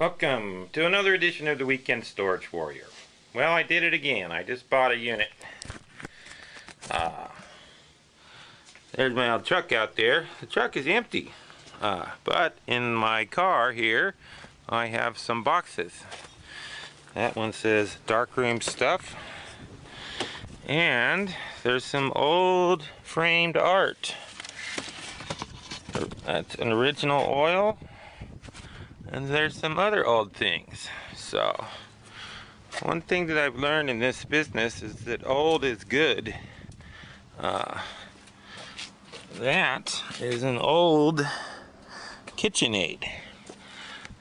Welcome to another edition of the Weekend Storage Warrior. Well, I did it again. I just bought a unit. There's my old truck out there. The truck is empty. But in my car here, I have some boxes. That one says darkroom stuff. And there's some old framed art. That's an original oil. And there's some other old things. So, one thing that I've learned in this business is that old is good. That is an old Kitchenaid.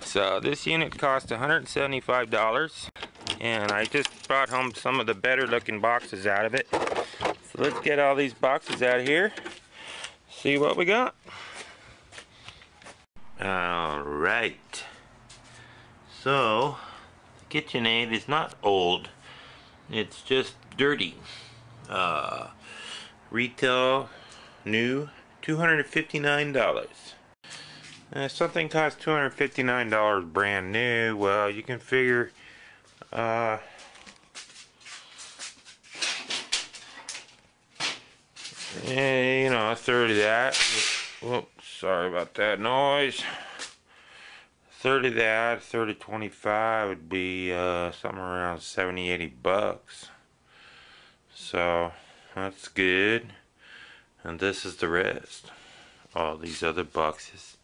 So this unit cost $175, and I just brought home some of the better looking boxes out of it. So let's get all these boxes out of here, see what we got. Alright, so Kitchenaid is not old, it's just dirty. Retail new $259. Something costs $259 brand new. Well, you can figure you know, a third of that. Whoops, sorry about that noise. Third of that, 30 25 would be somewhere around 70-80 bucks. So that's good. And this is the rest. All these other boxes.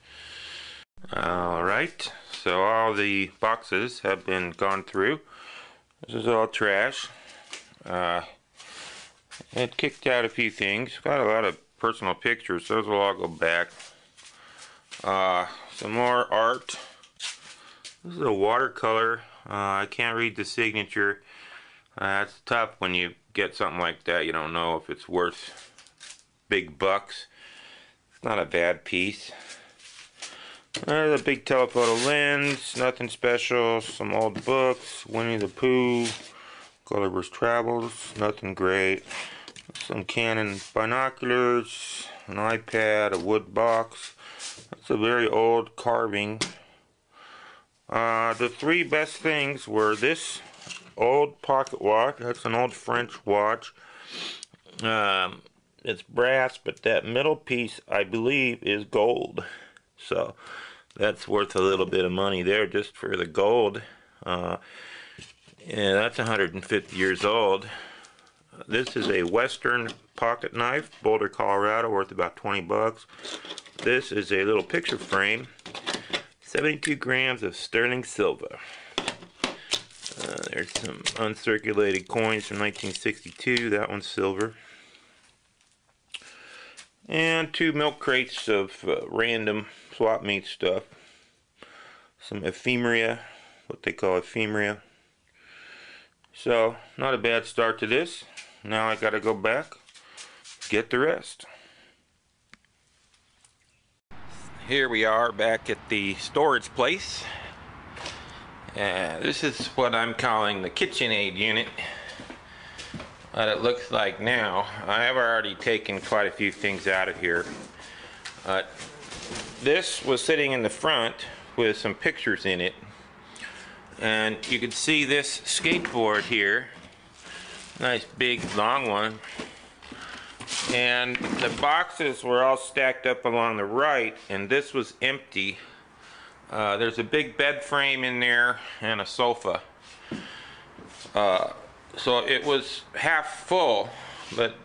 Alright, so all the boxes have been gone through. This is all trash. It kicked out a few things. Got a lot of personal pictures. Those will all go back. Some more art. This is a watercolor. I can't read the signature. It's tough when you get something like that. You don't know if it's worth big bucks. It's not a bad piece. There's a big telephoto lens, nothing special. Some old books, Winnie the Pooh, Gulliver's Travels, nothing great. Some Canon binoculars, an iPad, a wood box. That's a very old carving. The three best things were this old pocket watch. That's an old French watch. It's brass, but that middle piece, I believe, is gold. So that's worth a little bit of money there just for the gold. Yeah, that's 150 years old. This is a Western pocket knife, Boulder, Colorado, worth about 20 bucks. This is a little picture frame, 72 grams of sterling silver. There's some uncirculated coins from 1962. That one's silver. And 2 milk crates of random swap meet stuff. Some ephemera, what they call ephemera. So, not a bad start to this. Now I gotta go back, get the rest. Here we are back at the storage place. This is what I'm calling the Kitchenaid unit. What it looks like now. I have already taken quite a few things out of here. This was sitting in the front with some pictures in it, and you can see this skateboard here, nice big long one, and the boxes were all stacked up along the right, and this was empty. There's a big bed frame in there and a sofa. So it was half full, but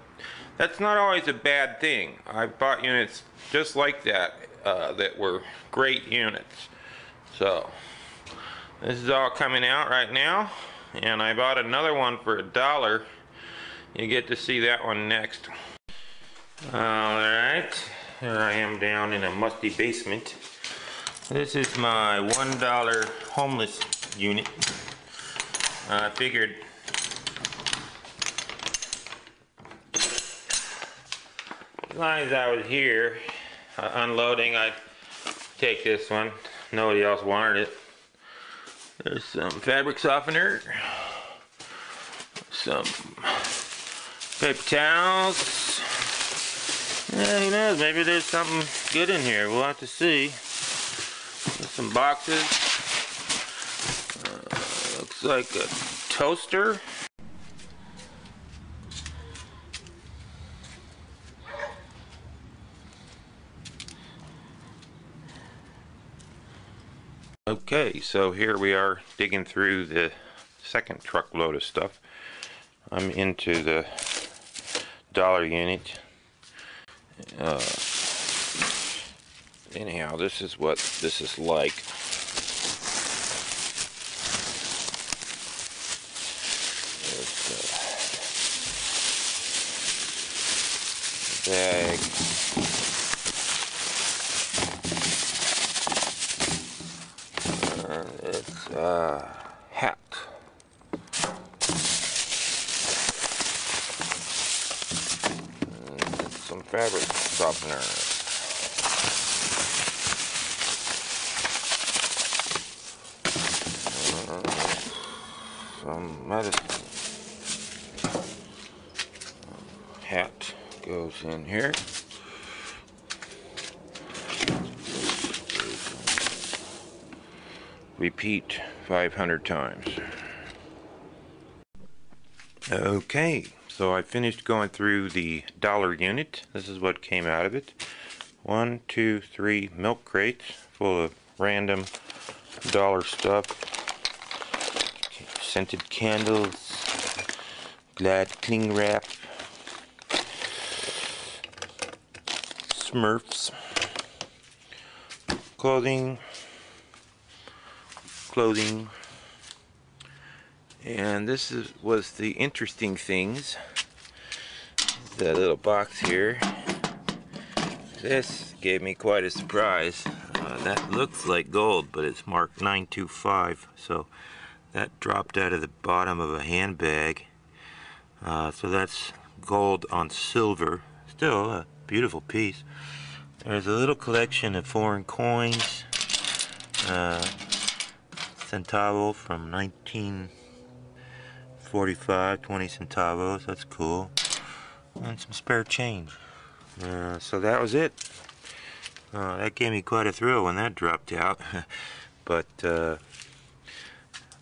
that's not always a bad thing. I've bought units just like that, that were great units. So this is all coming out right now, and I bought another one for $1. You get to see that one next. Alright, here I am down in a musty basement. This is my $1 homeless unit. I figured as long as I was here unloading, I'd take this one. Nobody else wanted it. There's some fabric softener, some paper towels. Yeah, who knows, maybe there's something good in here. We'll have to see. There's some boxes. looks like a toaster. Okay, so here we are digging through the second truckload of stuff. I'm into the dollar unit. Anyhow, this is what this is like. Bag. It's a hat. Some fabric softener. Some medicine. Hat goes in here. Repeat 500 times. Okay, so I finished going through the dollar unit. This is what came out of it. 1, 2, 3 milk crates full of random dollar stuff. Scented candles, Glad cling wrap, Smurfs, clothing, and this was the interesting things. That little box here. This gave me quite a surprise. That looks like gold, but it's marked 925, so that dropped out of the bottom of a handbag. So that's gold on silver. Still a beautiful piece. There's a little collection of foreign coins. Centavo from 1945, 20 centavos. That's cool. And some spare change. So that was it. That gave me quite a thrill when that dropped out. But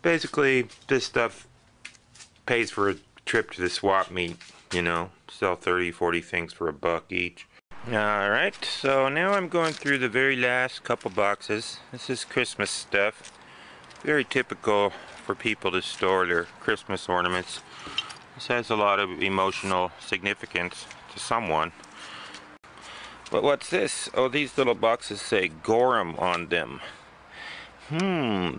basically, this stuff pays for a trip to the swap meet. You know, sell 30, 40 things for $1 each. Alright, so now I'm going through the very last couple boxes. This is Christmas stuff. Very typical for people to store their Christmas ornaments. This has a lot of emotional significance to someone. But what's this? Oh, these little boxes say Gorham on them.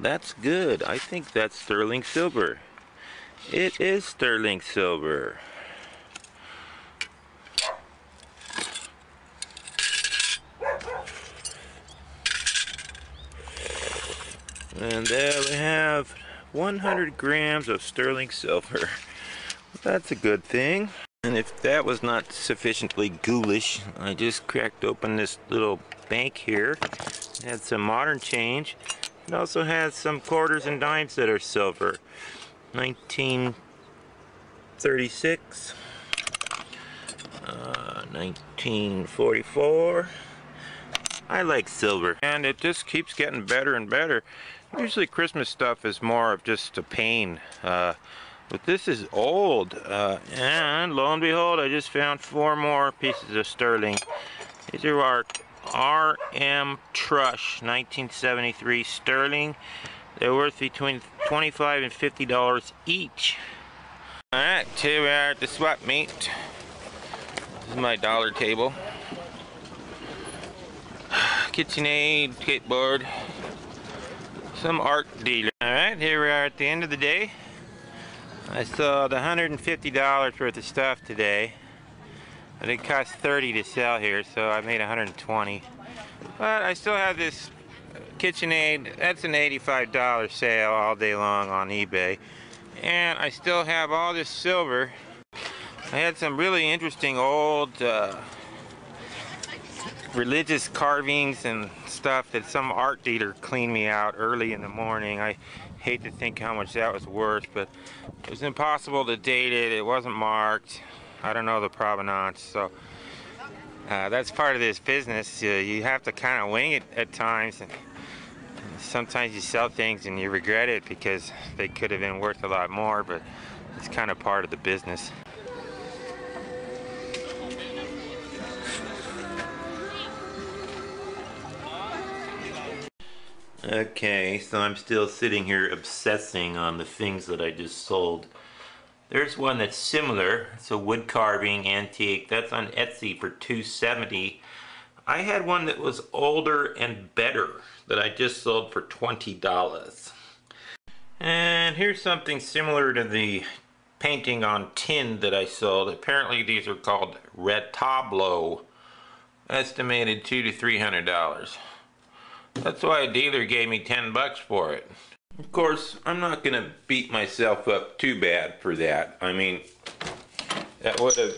That's good. I think that's sterling silver. It is sterling silver. And there we have 100 grams of sterling silver. That's a good thing. And if that was not sufficiently ghoulish, I just cracked open this little bank here. It had some modern change. It also has some quarters and dimes that are silver. 1936, 1944. I like silver, and it just keeps getting better and better. Usually Christmas stuff is more of just a pain, but this is old, and lo and behold, I just found 4 more pieces of sterling. These are our R.M. Trush 1973 sterling. They're worth between $25 and $50 each. Alright, here we are at the swap meet. This is my dollar table. Kitchenaid skateboard. Some art dealer. Alright, here we are at the end of the day. I sold $150 worth of stuff today. But it cost $30 to sell here, so I made $120. But I still have this Kitchenaid. That's an $85 sale all day long on eBay. And I still have all this silver. I had some really interesting old religious carvings and stuff that some art dealer cleaned me out early in the morning. I hate to think how much that was worth, but it was impossible to date it. It wasn't marked. I don't know the provenance, so that's part of this business. You have to kind of wing it at times, and sometimes you sell things and you regret it because they could have been worth a lot more, but it's kind of part of the business. Okay, so I'm still sitting here obsessing on the things that I just sold. There's one that's similar. It's a wood carving antique. That's on Etsy for $2.70. I had one that was older and better that I just sold for $20. And here's something similar to the painting on tin that I sold. Apparently these are called retablo. Estimated $200 to $300. That's why a dealer gave me 10 bucks for it. Of course, I'm not going to beat myself up too bad for that. I mean, that would have,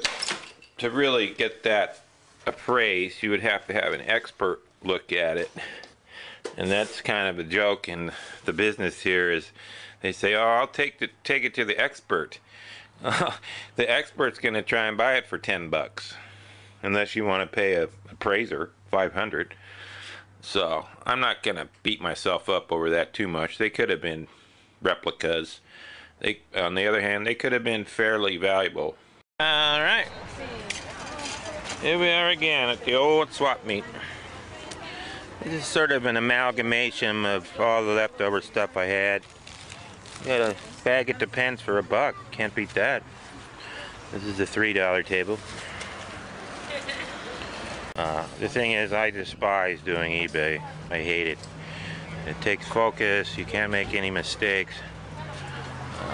to really get that appraised, you would have to have an expert look at it. And that's kind of a joke in the business here is they say, oh, I'll take it to the expert. The expert's going to try and buy it for 10 bucks. Unless you want to pay a appraiser $500. So I'm not gonna beat myself up over that too much. They could have been replicas. On the other hand, they could have been fairly valuable. All right, here we are again at the old swap meet. This is sort of an amalgamation of all the leftover stuff I had. Got a bag of Depends for $1. Can't beat that. This is a $3 table. The thing is, I despise doing eBay. I hate it. It takes focus, you can't make any mistakes.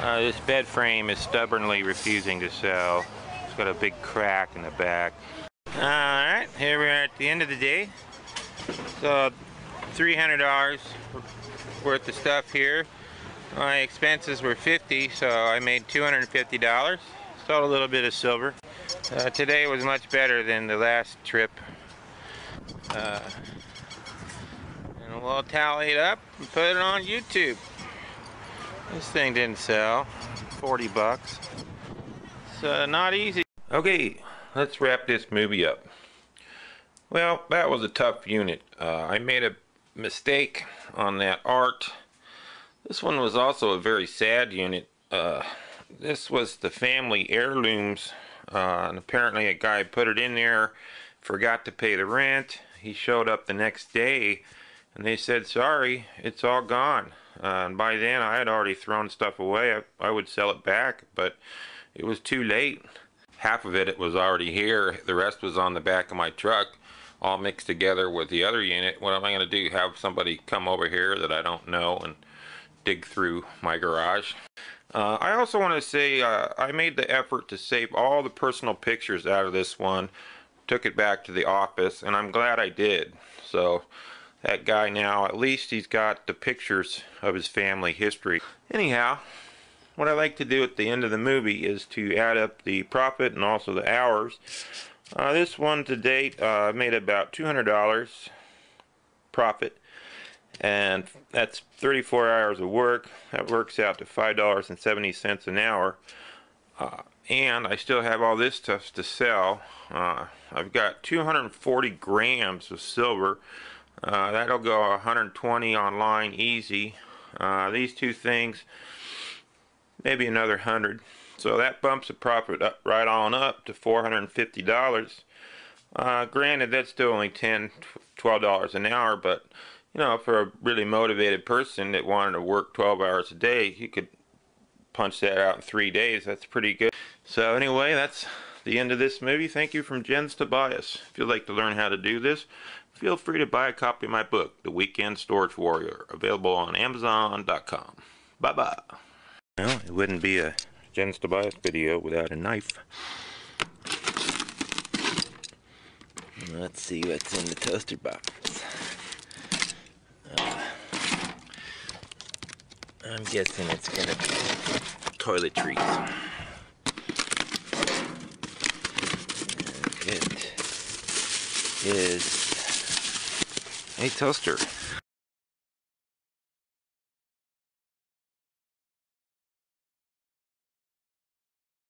This bed frame is stubbornly refusing to sell. It's got a big crack in the back. Alright, here we are at the end of the day. So, $300 worth of stuff here. My expenses were $50, so I made $250. Sold a little bit of silver. Today was much better than the last trip. And we'll tally it up and put it on YouTube. This thing didn't sell. 40 bucks. It's not easy. Okay, let's wrap this movie up. Well, that was a tough unit. I made a mistake on that art. This one was also a very sad unit. This was the family heirlooms. And apparently a guy put it in there, forgot to pay the rent. He showed up the next day and they said, sorry, it's all gone. And by then I had already thrown stuff away. I would sell it back, but it was too late. Half of it was already here. The rest was on the back of my truck, all mixed together with the other unit. What am I going to do? Have somebody come over here that I don't know and dig through my garage? I also want to say I made the effort to save all the personal pictures out of this one, took it back to the office, and I'm glad I did. So that guy now, at least he's got the pictures of his family history. Anyhow, what I like to do at the end of the movie is to add up the profit and also the hours. This one to date made about $200 profit. And that's 34 hours of work. That works out to $5.70 an hour. And I still have all this stuff to sell. I've got 240 grams of silver. That'll go 120 online easy. These two things, maybe another 100. So that bumps the profit up right on up to $450. Granted, that's still only $10, $12 an hour, but you know, for a really motivated person that wanted to work 12 hours a day, you could punch that out in 3 days. That's pretty good. So anyway, that's the end of this movie. Thank you from Jens Tobias. If you'd like to learn how to do this, feel free to buy a copy of my book, The Weekend Storage Warrior, available on Amazon.com. Bye-bye. Well, it wouldn't be a Jens Tobias video without a knife. Let's see what's in the toaster box. I'm guessing it's gonna be toiletries. It is a toaster.